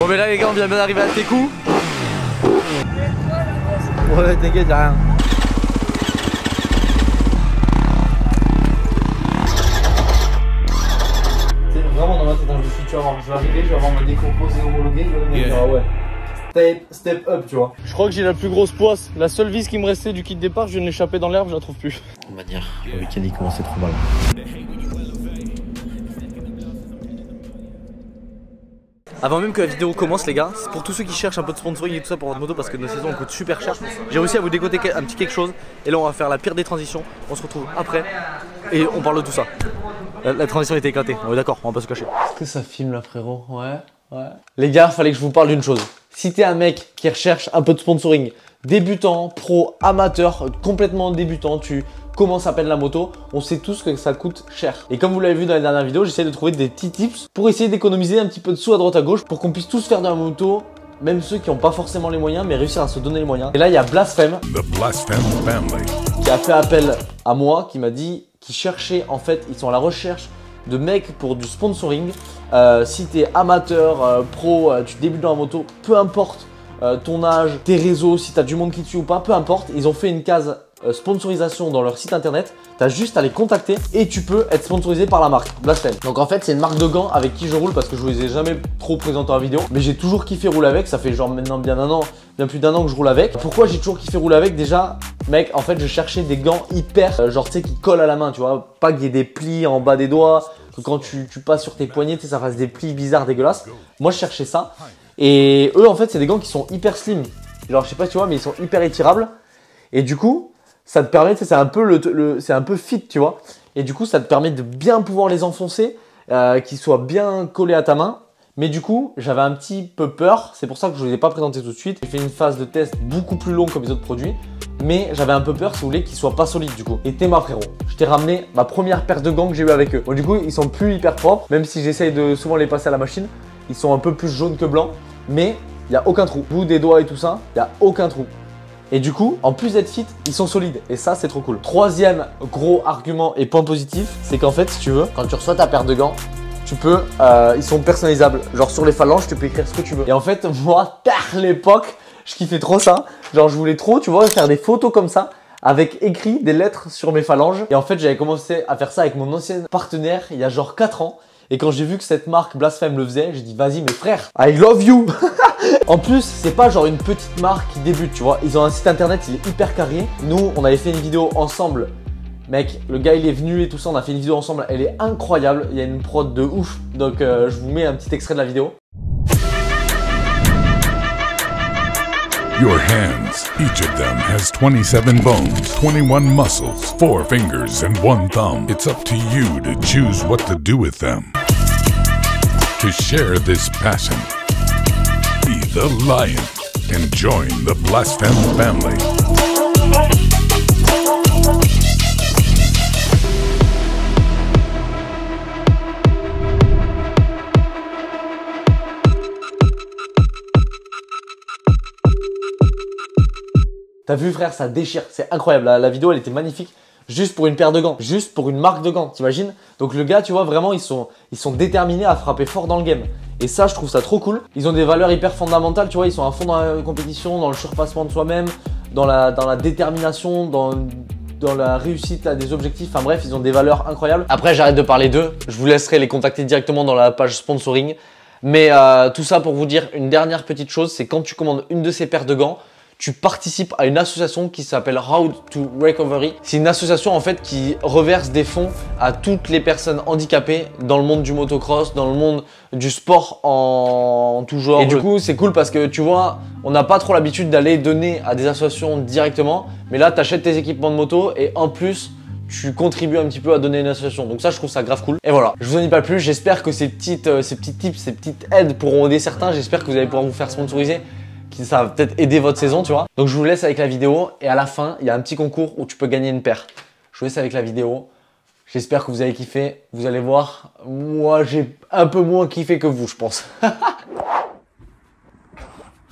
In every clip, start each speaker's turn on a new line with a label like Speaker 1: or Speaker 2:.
Speaker 1: Bon mais là les gars on vient bien d'arriver à Técou. Ouais t'inquiète y'a rien. C'est vraiment dans ma tête, je vais arriver, je vais avoir ma décomposée homologuée, je vais dire ah ouais. Step up, tu vois. Je crois que j'ai la plus grosse poisse. La seule vis qui me restait du kit départ, je viens de l'échapper dans l'herbe, je la trouve plus. On va dire, le week-end il commençait trop mal. Avant même que la vidéo commence les gars, c'est pour tous ceux qui cherchent un peu de sponsoring et tout ça pour votre moto parce que nos saisons coûtent super cher. J'ai réussi à vous dégoter un petit quelque chose et là on va faire la pire des transitions. On se retrouve après et on parle de tout ça. La transition était éclatée, on est d'accord, on va pas se cacher. Est-ce que ça filme là frérot? Ouais. Les gars, fallait que je vous parle d'une chose. Si t'es un mec qui recherche un peu de sponsoring, débutant, pro, amateur, complètement débutant, tu commences à peine la moto, on sait tous que ça coûte cher. Et comme vous l'avez vu dans la dernière vidéo, j'essaie de trouver des petits tips pour essayer d'économiser un petit peu de sous à droite à gauche pour qu'on puisse tous faire de la moto, même ceux qui n'ont pas forcément les moyens, mais réussir à se donner les moyens. Et là, il y a Blasphème qui a fait appel à moi, qui m'a dit qu'ils cherchaient, en fait, ils sont à la recherche de mecs pour du sponsoring. Si t'es amateur, pro, tu débutes dans la moto, peu importe ton âge, tes réseaux, si t'as du monde qui te suit ou pas, peu importe, ils ont fait une case sponsorisation dans leur site internet. T'as juste à les contacter et tu peux être sponsorisé par la marque Blasphème. Donc en fait c'est une marque de gants avec qui je roule parce que je vous les ai jamais trop présentés en vidéo, mais j'ai toujours kiffé rouler avec. Ça fait genre maintenant bien plus d'un an que je roule avec. Pourquoi j'ai toujours kiffé rouler avec? Déjà mec, en fait je cherchais des gants hyper genre tu sais qui collent à la main, tu vois, pas qu'il y ait des plis en bas des doigts, que quand tu passes sur tes poignets, tu sais, ça fasse des plis bizarres dégueulasses. Moi je cherchais ça et eux en fait c'est des gants qui sont hyper slim. Genre je sais pas si tu vois mais ils sont hyper étirables et du coup ça te permet, c'est un peu fit, tu vois. Et du coup, ça te permet de bien pouvoir les enfoncer, qu'ils soient bien collés à ta main. Mais du coup, j'avais un petit peu peur. C'est pour ça que je ne vous les ai pas présentés tout de suite. J'ai fait une phase de test beaucoup plus longue que les autres produits. Mais j'avais un peu peur, si vous voulez, qu'ils ne soient pas solides du coup. Et Théma frérot, je t'ai ramené ma première paire de gants que j'ai eu avec eux. Bon, du coup, ils sont plus hyper propres. Même si j'essaye de souvent les passer à la machine. Ils sont un peu plus jaunes que blancs. Mais il n'y a aucun trou. Bout des doigts et tout ça, il n'y a aucun trou. Et du coup, en plus d'être fit, ils sont solides. Et ça, c'est trop cool. Troisième gros argument et point positif, c'est qu'en fait, si tu veux, quand tu reçois ta paire de gants, tu peux, ils sont personnalisables. Genre sur les phalanges, tu peux écrire ce que tu veux. Et en fait, moi, à l'époque, je kiffais trop ça. Genre, je voulais trop, tu vois, faire des photos comme ça, avec écrit des lettres sur mes phalanges. Et en fait, j'avais commencé à faire ça avec mon ancien partenaire il y a genre 4 ans. Et quand j'ai vu que cette marque Blasphème le faisait, j'ai dit vas-y mes frères, I love you. En plus, c'est pas genre une petite marque qui débute, tu vois. Ils ont un site internet, il est hyper carré. Nous, on avait fait une vidéo ensemble. Mec, le gars il est venu et tout ça, on a fait une vidéo ensemble, elle est incroyable. Il y a une prod de ouf. Donc je vous mets un petit extrait de la vidéo.
Speaker 2: Your hands, each of them has 27 bones, 21 muscles, 4 fingers, and 1 thumb. It's up to you to choose what to do with them. To share this passion, be the lion and join the Blasphème family.
Speaker 1: T'as vu frère, ça déchire, c'est incroyable, la vidéo elle était magnifique. Juste pour une paire de gants, juste pour une marque de gants, t'imagines? Donc le gars, tu vois, vraiment ils sont déterminés à frapper fort dans le game. Et ça, je trouve ça trop cool. Ils ont des valeurs hyper fondamentales, tu vois, ils sont à fond dans la compétition, dans le surpassement de soi-même, dans la détermination, dans la réussite à des objectifs. Enfin bref, ils ont des valeurs incroyables. Après, j'arrête de parler d'eux, je vous laisserai les contacter directement dans la page sponsoring. Mais tout ça pour vous dire une dernière petite chose, c'est quand tu commandes une de ces paires de gants, tu participes à une association qui s'appelle Road to Recovery. C'est une association en fait qui reverse des fonds à toutes les personnes handicapées dans le monde du motocross, dans le monde du sport en tout genre. Et du coup, c'est cool parce que tu vois, on n'a pas trop l'habitude d'aller donner à des associations directement. Mais là, tu achètes tes équipements de moto et en plus, tu contribues un petit peu à donner une association. Donc ça, je trouve ça grave cool. Et voilà, je vous en dis pas plus. J'espère que ces petits tips, ces petites aides pourront aider certains. J'espère que vous allez pouvoir vous faire sponsoriser. Ça va peut-être aider votre saison, tu vois. Donc je vous laisse avec la vidéo et à la fin, il y a un petit concours où tu peux gagner une paire. Je vous laisse avec la vidéo. J'espère que vous avez kiffé. Vous allez voir, moi j'ai un peu moins kiffé que vous, je pense.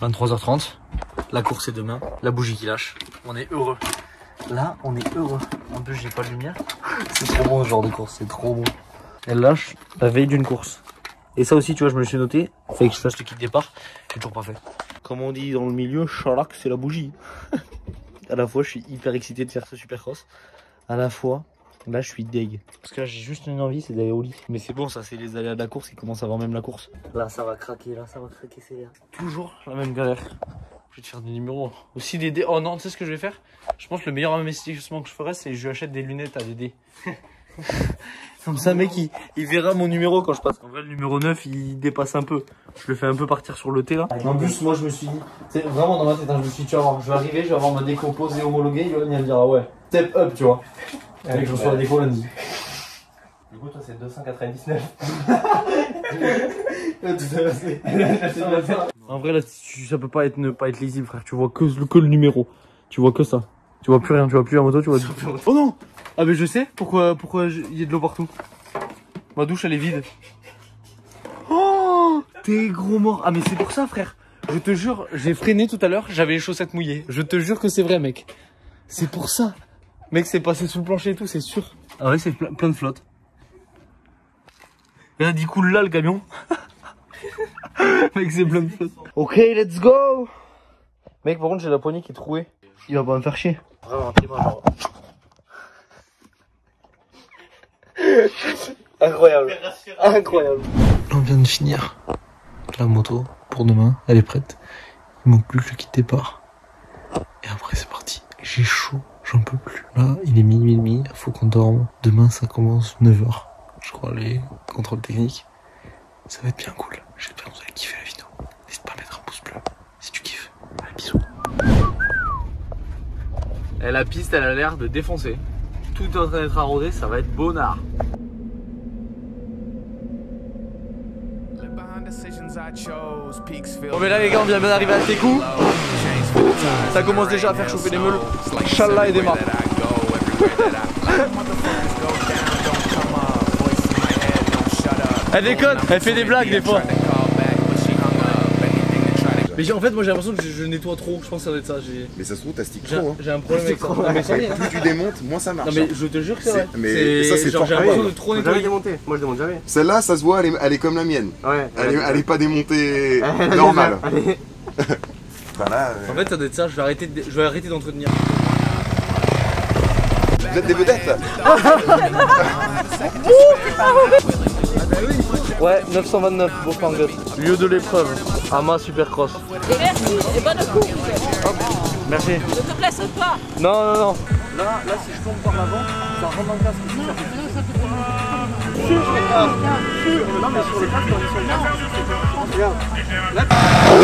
Speaker 1: 23h30, la course est demain, la bougie qui lâche. On est heureux. Là, on est heureux. En plus, j'ai pas de lumière. C'est trop bon ce genre de course, c'est trop bon. Elle lâche la veille d'une course. Et ça aussi, tu vois, je me le suis noté. Fait que je fasse le kit départ, c'est toujours pas fait. Comme on dit dans le milieu, Chalac c'est la bougie. À la fois je suis hyper excité de faire ce supercross, à la fois là je suis deg. Parce que là j'ai juste une envie, c'est d'aller au lit. Mais c'est bon, ça c'est les aléas de la course qui commencent avant même la course. Là ça va craquer, c'est là. Toujours la même galère. Je vais te faire des numéros. Aussi des dés. Oh non, tu sais ce que je vais faire? Je pense que le meilleur investissement que je ferais, c'est que je lui achète des lunettes à des dés. Comme ça, mec, il verra mon numéro quand je passe. En vrai, le numéro 9, il dépasse un peu. Je le fais un peu partir sur le T là. En plus, moi, je me suis dit, c'est vraiment dans ma tête, hein, je me suis dit, tu vas voir, je vais arriver, je vais avoir ma déco posée homologuée. Yoann, il va me dire, ah ouais, step up, tu vois. Avec je reçois la déco lundi. Du coup, toi, c'est 299. En vrai, là, ça peut pas être ne pas être lisible, frère. Tu vois que le numéro. Tu vois que ça. Tu vois plus rien, tu vois plus la moto, tu vois. Oh non! Ah, mais je sais pourquoi il y a de l'eau partout. Ma douche, elle est vide. Oh! T'es gros mort. Ah, mais c'est pour ça, frère. Je te jure, j'ai freiné tout à l'heure, j'avais les chaussettes mouillées. Je te jure que c'est vrai, mec. C'est pour ça. Mec, c'est passé sous le plancher et tout, c'est sûr. Ah ouais, c'est plein de flotte. Regarde, il coule là, le camion. Mec, c'est plein de flotte. Ok, let's go! Mec, par contre, j'ai la poignée qui est trouée. Il va pas me faire chier. Vraiment, genre. Incroyable. Incroyable. On vient de finir la moto pour demain. Elle est prête. Il manque plus que le kit départ. Et après, c'est parti. J'ai chaud. J'en peux plus. Là, il est minuit et demi. Faut qu'on dorme. Demain, ça commence 9h. Je crois les contrôles techniques. Ça va être bien cool. J'espère que vous allez kiffer la vidéo. N'hésite pas à mettre un pouce bleu si tu kiffes. Allez, bisous. Et la piste, elle a l'air de défoncer. Tout est en train d'être arrosé, ça va être bonnard. Bon mais là les gars, on vient bien d'arriver à Tekou. Ça commence déjà à faire chauffer les meules. Inch'Allah et démarre. Elle déconne, elle fait des blagues des fois. Mais en fait, moi j'ai l'impression que je nettoie trop, je pense que ça doit être ça.
Speaker 3: Mais ça se trouve, t'as stick trop. Hein.
Speaker 1: J'ai un problème avec ça. Non, mais
Speaker 3: plus tu démontes, moins ça marche.
Speaker 1: Non, mais je te jure que c'est vrai.
Speaker 3: Mais ça, c'est
Speaker 1: genre, j'ai l'impression de trop nettoyer.
Speaker 4: Démonter. Moi je démonte jamais.
Speaker 3: Celle-là, ça se voit, elle est comme la mienne.
Speaker 4: Ouais.
Speaker 3: Elle est pas démontée normale.
Speaker 1: Enfin, là, en fait, ça doit être ça, je vais arrêter d'entretenir.
Speaker 3: Vous êtes des vedettes.
Speaker 1: Ouais, 929, Bourg-Pangus. Lieu de l'épreuve, Ama Supercross.
Speaker 5: Et merci, et bonne course.
Speaker 1: Merci.
Speaker 5: Ne te blesse pas.
Speaker 1: Non, non, non. Là, si je tombe par l'avant, ça rentre dans le casque. Non, mais sur le casque, on est sur le casque. Regarde. Là, on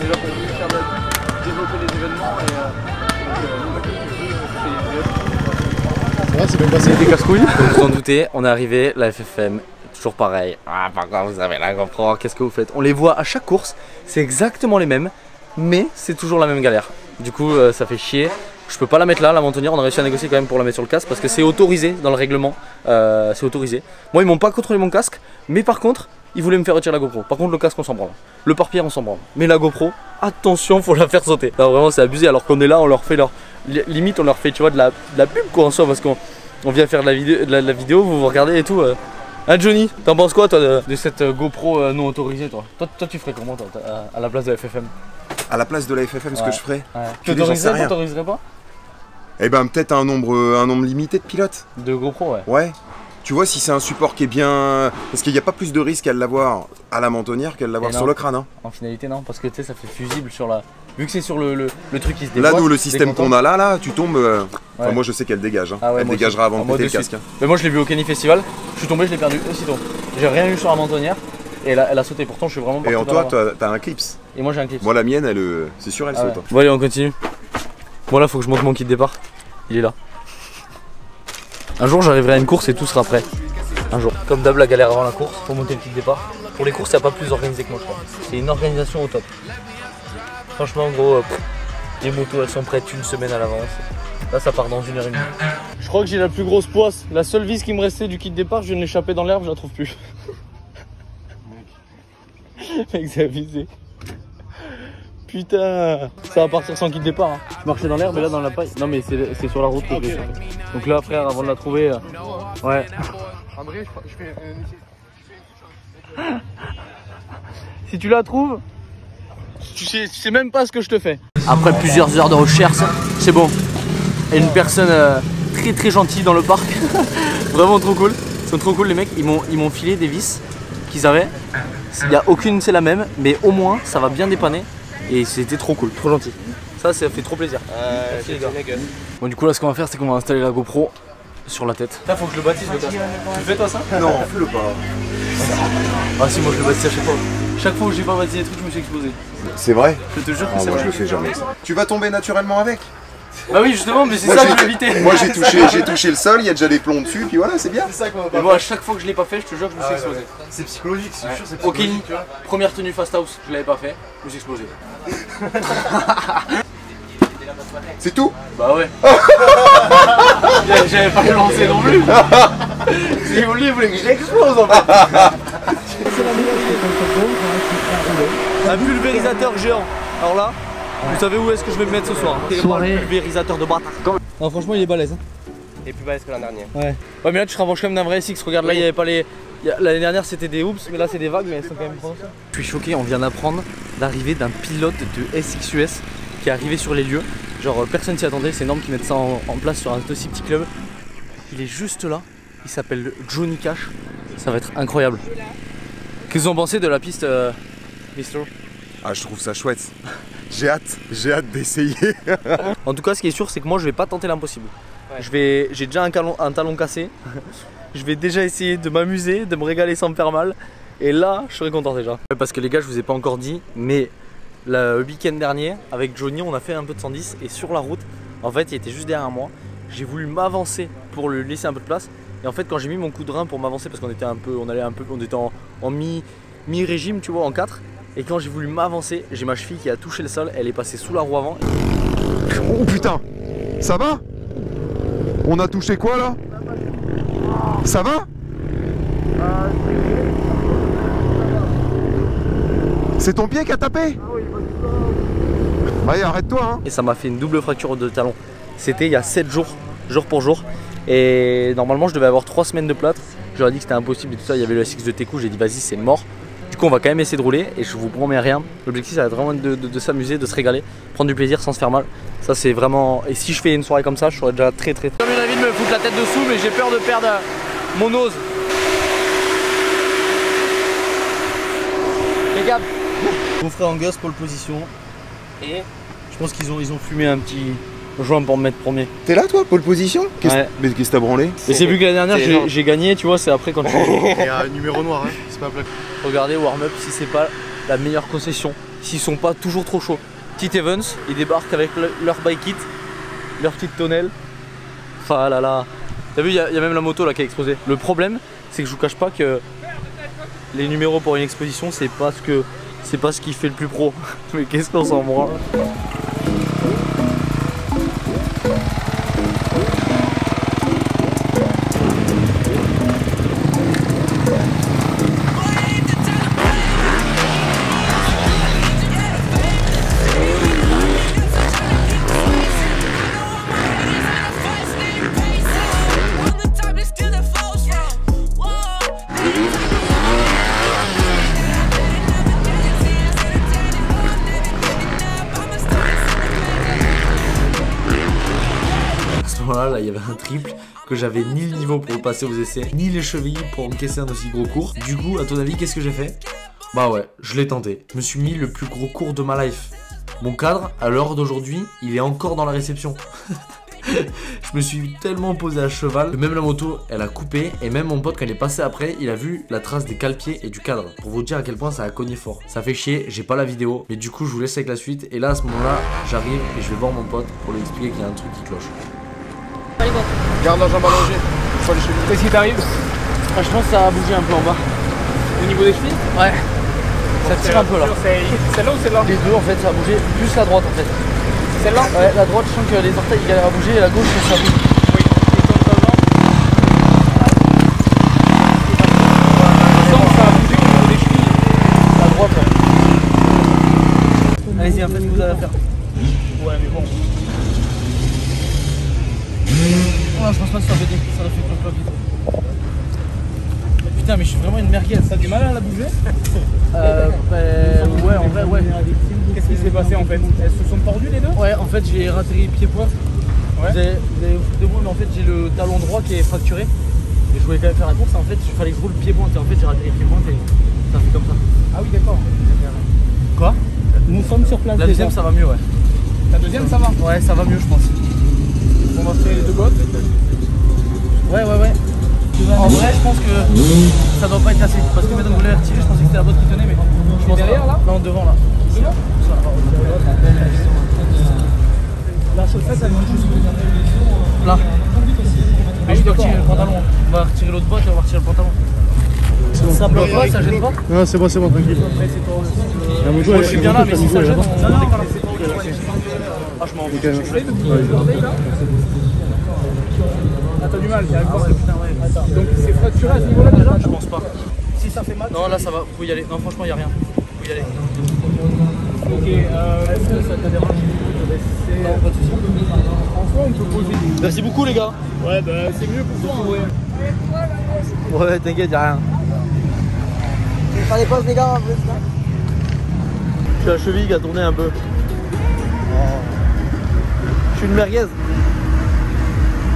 Speaker 1: est là pour développer les événements
Speaker 3: Ouais, c'est bien passé.
Speaker 1: Des casse-couilles. Comme vous en doutez, on est arrivé, la FFM, toujours pareil. Ah, par contre, vous avez la GoPro, qu'est-ce que vous faites? On les voit à chaque course, c'est exactement les mêmes, mais c'est toujours la même galère. Du coup, ça fait chier. Je peux pas la mettre là, la mentonnière. On a réussi à négocier quand même pour la mettre sur le casque parce que c'est autorisé dans le règlement. C'est autorisé. Moi, ils m'ont pas contrôlé mon casque, mais par contre, ils voulaient me faire retirer la GoPro. Par contre, le casque, on s'en branle. Le pare-pierre, on s'en branle. Mais la GoPro, attention, faut la faire sauter. Non, vraiment, c'est abusé. Alors qu'on est là, on leur fait leur. Limite, on leur fait, tu vois, de la pub quoi en soi parce qu'on vient faire de la vidéo, vous regardez et tout. Hein, Johnny, t'en penses quoi toi de cette GoPro non autorisée toi? Toi, tu ferais comment toi, à la place de la FFM?
Speaker 3: À la place de la FFM, ce que je ferais?
Speaker 1: Tu t'autoriserais pas?
Speaker 3: Eh ben, peut-être un nombre limité de pilotes.
Speaker 1: De GoPro, ouais.
Speaker 3: Ouais. Tu vois, si c'est un support qui est bien. Parce qu'il n'y a pas plus de risque à l'avoir à la mentonnière qu'à l'avoir sur le crâne. Hein.
Speaker 1: En finalité, non, parce que tu sais, ça fait fusible sur la. Vu que c'est sur le truc qui se dévoile.
Speaker 3: Là, nous, le système qu'on a là, tu tombes. Enfin, moi, je sais qu'elle dégage. Hein. Ah ouais, elle dégagera avant de péter le casque. Hein.
Speaker 1: Mais moi, je l'ai vu au Kenny Festival. Je suis tombé, je l'ai perdu aussitôt. J'ai rien eu sur la mentonnière. Et elle a sauté. Pourtant, je suis vraiment.
Speaker 3: Et en toi, t'as un clips.
Speaker 1: Et moi, j'ai un clips.
Speaker 3: Moi, la mienne, c'est sûr, elle saute.
Speaker 1: Ouais. Bon, allez, on continue. Bon, là, faut que je monte mon kit de départ. Il est là. Un jour, j'arriverai à une course et tout sera prêt. Un jour. Comme d'hab, la galère avant la course pour monter le kit de départ. Pour les courses, il n'y a pas plus organisé que moi, je crois. C'est une organisation au top. Franchement, en gros, les motos, elles sont prêtes une semaine à l'avance. Là, ça part dans 1h30. Je crois que j'ai la plus grosse poisse. La seule vis qui me restait du kit de départ, je viens de l'échapper dans l'herbe, je la trouve plus. Mec, c'est abusé. Putain, ça va partir sans kit de départ. Hein. Je marchais dans l'herbe et là dans la paille. Non mais c'est sur la route que je l'ai. Donc là frère, avant de la trouver, ouais.
Speaker 4: André, je fais
Speaker 1: Si tu la trouves, tu sais même pas ce que je te fais. Après plusieurs heures de recherche, c'est bon. Et une personne très gentille dans le parc. Vraiment trop cool. Ils sont trop cool les mecs. Ils m'ont filé des vis qu'ils avaient. Il n'y a aucune c'est la même, mais au moins ça va bien dépanner. Et c'était trop cool, trop gentil. Ça fait trop plaisir. Merci les gars. Bon du coup là ce qu'on va faire c'est qu'on va installer la GoPro sur la tête. Là faut que je le bâtisse le gars. Tu le fais toi ça?
Speaker 3: Non, fais-le pas.
Speaker 1: Ah si moi je le bâtisse à chaque fois. Chaque fois où j'ai pas bâti des trucs je me suis explosé.
Speaker 3: C'est vrai?
Speaker 1: Je te jure que c'est
Speaker 3: Moi
Speaker 1: vrai.
Speaker 3: je le fais jamais ça. Tu vas tomber naturellement avec.
Speaker 1: Bah oui justement mais c'est ça que je veux éviter.
Speaker 3: Moi j'ai touché le sol, il y a déjà des plombs dessus, puis voilà, c'est bien.
Speaker 1: C'est ça qu'on va pas. Et moi à chaque fois que je l'ai pas fait, je te jure que je me suis explosé.
Speaker 4: C'est psychologique, c'est sûr, c'est
Speaker 1: Ok,
Speaker 4: psychologique.
Speaker 1: première tenue Fast House, je l'avais pas fait, je me suis explosé.
Speaker 3: C'est tout?
Speaker 1: Bah ouais. J'avais pas le lancé non plus. Si vous voulez, vous voulez que je l'explose en fait. Un pulvérisateur géant. Alors là, vous savez où est-ce que je vais me mettre ce soir? Soirée. Pulvérisateur de bâtard. Non franchement il est balèze. Hein.
Speaker 4: Et plus balèze que l'an dernier.
Speaker 1: Ouais. Ouais mais là tu te rapproches quand même d'un vrai SX. Regarde là il y avait pas les. L'année dernière c'était des oops mais là c'est des vagues mais elles sont quand même prononcées. Je suis choqué, on vient d'apprendre l'arrivée d'un pilote de SXUS qui est arrivé sur les lieux. Genre personne s'y attendait, c'est énorme qu'ils mettent ça en place sur un aussi petit club. Il est juste là, il s'appelle Johnny Cash, ça va être incroyable. Qu'est-ce que vous en pensez de la piste Mister?
Speaker 3: Ah je trouve ça chouette. J'ai hâte d'essayer.
Speaker 1: En tout cas ce qui est sûr c'est que moi je vais pas tenter l'impossible. Ouais. J'ai déjà un talon cassé. Je vais déjà essayer de m'amuser, de me régaler sans me faire mal. Et là je serai content déjà. Parce que les gars je vous ai pas encore dit mais le week-end dernier avec Johnny on a fait un peu de 110 et sur la route en fait il était juste derrière moi. J'ai voulu m'avancer pour lui laisser un peu de place. Et en fait quand j'ai mis mon coup de rein pour m'avancer parce qu'on était on était en mi-régime tu vois en 4. Et quand j'ai voulu m'avancer, j'ai ma cheville qui a touché le sol, elle est passée sous la roue avant.
Speaker 3: Oh putain! Ça va? On a touché quoi là? Ça va? C'est ton pied qui a tapé? Allez, arrête-toi hein.
Speaker 1: Et ça m'a fait une double fracture de talon. C'était il y a 7 jours, jour pour jour. Et normalement je devais avoir 3 semaines de plâtre. J'aurais dit que c'était impossible et tout ça, il y avait le SX de Teku, j'ai dit vas-y c'est mort. Du coup on va quand même essayer de rouler et je vous promets rien. L'objectif ça va être vraiment de s'amuser, de se régaler, prendre du plaisir sans se faire mal. Ça c'est vraiment... Et si je fais une soirée comme ça, je serais déjà très. J'ai eu envie de me foutre la tête dessous mais j'ai peur de perdre mon ose. Les gars, mon frère en gosse, pole position. Et je pense qu'ils ont fumé un petit joint pour me mettre premier.
Speaker 3: T'es là toi, pole position?
Speaker 1: Ouais.
Speaker 3: Mais qu'est-ce que t'as branlé?
Speaker 1: Mais c'est vu que l'année dernière j'ai gagné, tu vois, c'est après quand je suis...
Speaker 4: Et un numéro noir, hein. C'est pas plaque.
Speaker 1: Regardez warm-up si c'est pas la meilleure concession, s'ils sont pas toujours trop chauds. Petit Evans, ils débarquent avec leur bike kit, leur petite tonnelle. Enfin là là. T'as vu, il y a même la moto là qui a explosé. Le problème, c'est que je vous cache pas que les numéros pour une exposition, c'est pas ce qui fait le plus pro. Mais qu'est-ce qu'on s'en branle. Là, il y avait un triple que j'avais ni le niveau pour le passer aux essais, ni les chevilles pour encaisser un aussi gros cours. Du coup, à ton avis, qu'est-ce que j'ai fait? Bah ouais, je l'ai tenté. Je me suis mis le plus gros cours de ma life. Mon cadre, à l'heure d'aujourd'hui, il est encore dans la réception. Je me suis tellement posé à cheval que même la moto, elle a coupé. Et même mon pote, quand il est passé après, il a vu la trace des cale-pieds et du cadre. Pour vous dire à quel point ça a cogné fort. Ça fait chier, j'ai pas la vidéo. Mais du coup, je vous laisse avec la suite. Et là, à ce moment-là, j'arrive et je vais voir mon pote pour lui expliquer qu'il y a un truc qui cloche.
Speaker 4: Garde la jambe allongée. Faut les chevilles. Qu'est-ce qui t'arrive?
Speaker 1: Ah, je pense que ça a bougé un peu en bas.
Speaker 4: Au niveau des chevilles?
Speaker 1: Ouais. Ça tire un peu là.
Speaker 4: Celle-là ou celle-là?
Speaker 1: Les deux en fait, ça a bougé. Plus la droite en fait.
Speaker 4: Celle-là?
Speaker 1: Ouais, la droite, je sens que les orteils ils galèrent à bouger et la gauche, ça bouge.
Speaker 4: Oui. Et tourne ta jambe. Je sens que ça a bougé au niveau des chevilles.
Speaker 1: La droite, ouais. Allez-y, faites ce que vous avez à faire.
Speaker 4: Ouais, mais bon.
Speaker 1: Oh, je pense pas que ça fait cloc-cloc. Putain, mais je suis vraiment une merde. merguez.
Speaker 4: T'as du mal à la bouger?
Speaker 1: Ouais, en vrai, ouais.
Speaker 4: Qu'est-ce qui s'est passé en fait? Elles se sont tordues les deux?
Speaker 1: Ouais, en fait, j'ai raté pied-point.
Speaker 4: Ouais.
Speaker 1: Vous avez foutu de moi, mais en fait, j'ai le talon droit qui est fracturé. Et je voulais quand même faire la course. En fait, il fallait que je roule pied-point. Et en fait, j'ai raté les pieds-points et ça fait comme ça.
Speaker 4: Ah oui, d'accord.
Speaker 1: Quoi?
Speaker 4: Nous sommes sur place.
Speaker 1: La deuxième, ça va mieux, ouais.
Speaker 4: La deuxième, ça va?
Speaker 1: Ouais, ça va mieux, je pense.
Speaker 4: On va faire les deux bottes.
Speaker 1: Ouais. En vrai, je pense que ça doit pas être cassé. Parce que maintenant que vous l'avez retiré, je pensais que c'était la botte qui tenait, mais je pense
Speaker 4: derrière,
Speaker 1: pas.
Speaker 4: là?
Speaker 1: Non, devant, là.
Speaker 4: Devant? La chaussette, elle est juste
Speaker 1: Là. Mais je dois
Speaker 4: d'accord.
Speaker 1: retirer le pantalon. On va retirer l'autre botte et on va retirer le pantalon. Ça bloque pas, ça gêne pas?
Speaker 6: Non, c'est bon, tranquille.
Speaker 1: Moi, je suis bien là, mais si ça gêne, on décale. Ah, je m'en
Speaker 4: Ah, t'as du mal, t'y arrives pas. Attends. Donc c'est fracturé à ce niveau-là déjà?
Speaker 1: Je pense pas.
Speaker 4: Si ça fait mal?
Speaker 1: Non, là ça va, faut y aller. Non, franchement, y a rien. Faut y aller.
Speaker 4: Ok, est-ce que ça te dérange de
Speaker 1: Non, pas de soucis.
Speaker 4: En soi, on peut poser des...
Speaker 1: Merci beaucoup, les gars.
Speaker 4: Ouais, bah c'est mieux pour toi, ouais.
Speaker 1: Ouais, t'inquiète, y a rien.
Speaker 7: Je vais faire des pauses, les gars, vous êtes là?
Speaker 1: Je suis la cheville qui a tourné un peu. Je suis une merguez.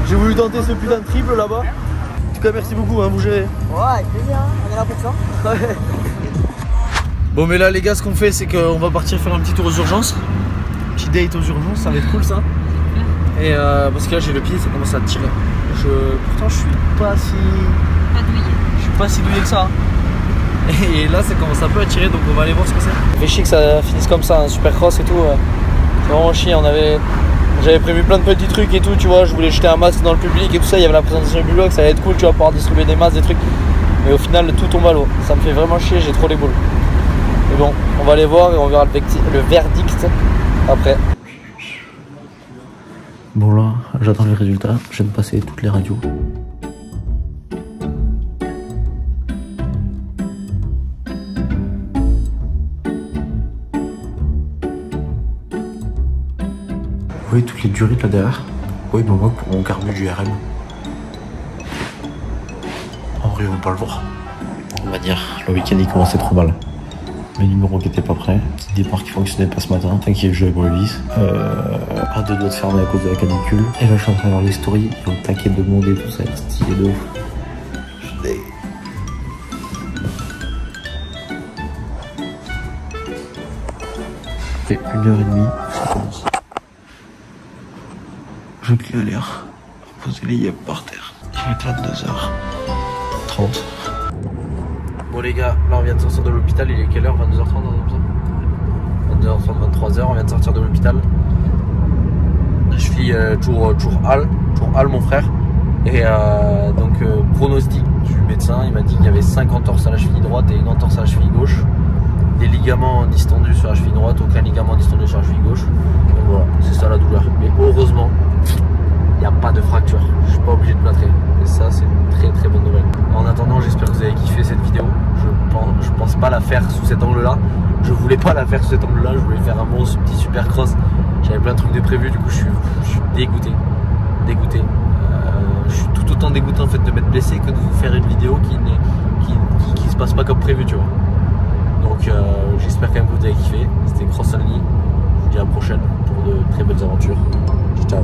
Speaker 1: J'ai voulu tenter ce putain de triple là-bas. En tout cas, merci beaucoup, hein, vous gérez.
Speaker 7: Ouais, avec plaisir, hein. On est là pour ça.
Speaker 1: Ouais. Bon, mais là, les gars, ce qu'on fait, c'est qu'on va partir faire un petit tour aux urgences. Petit date aux urgences, ça va être cool ça. Et parce que là, j'ai le pied, ça commence à tirer. Pourtant, je suis pas si douillé que ça. Et là, ça commence un peu à tirer, donc on va aller voir ce que c'est. Ça fait chier que ça finisse comme ça, un supercross et tout. C'est vraiment chier. J'avais prévu plein de petits trucs et tout, tu vois. Je voulais jeter un masque dans le public et tout ça. Il y avait la présentation du blog, ça allait être cool, tu vas pouvoir distribuer des masques, des trucs. Mais au final, tout tombe à l'eau. Ça me fait vraiment chier, j'ai trop les boules. Mais bon, on va aller voir et on verra le verdict après. Bon, là, j'attends les résultats. Je viens de passer toutes les radios. Vous voyez toutes les durites là derrière? Oui, mais moi pour mon carbu du RM. En vrai, on va pas le voir. On va dire, le week-end il commençait trop mal. Mes numéros qui étaient pas prêts. Petit départ qui fonctionnait pas ce matin. T'inquiète, je vais pour le vis. À deux doigts de fermer à cause de la canicule. Et là, je suis en train de voir les stories. Ils ont taqué de monde et tout ça. Stylé de ouf. C'est 1h30. Ça commence. Je plie à l'air. Poser les yeux par terre. Il va être 22h30. Bon les gars, là on vient de sortir de l'hôpital, il est quelle heure? 22h30 23h, on vient de sortir de l'hôpital. La cheville toujours Al mon frère. Et donc pronostic du médecin, il m'a dit qu'il y avait 5 entorses à la cheville droite et une entorse à la cheville gauche. Des ligaments distendus sur la cheville droite, aucun ligament distendu sur la cheville gauche. Donc voilà, c'est ça la douleur. Mais heureusement, il n'y a pas de fracture, je suis pas obligé de plâtrer. Et ça c'est une très très bonne nouvelle. En attendant, j'espère que vous avez kiffé cette vidéo. Je pense pas la faire sous cet angle là. Je voulais pas la faire sous cet angle là, je voulais faire un bon petit super cross. J'avais plein de trucs de prévu, du coup je suis dégoûté. Je suis tout autant dégoûté en fait de m'être blessé que de vous faire une vidéo qui se passe pas comme prévu, tu vois. Donc j'espère quand même que vous avez kiffé. C'était Cross Only. Je vous dis à la prochaine pour de très belles aventures. Ciao.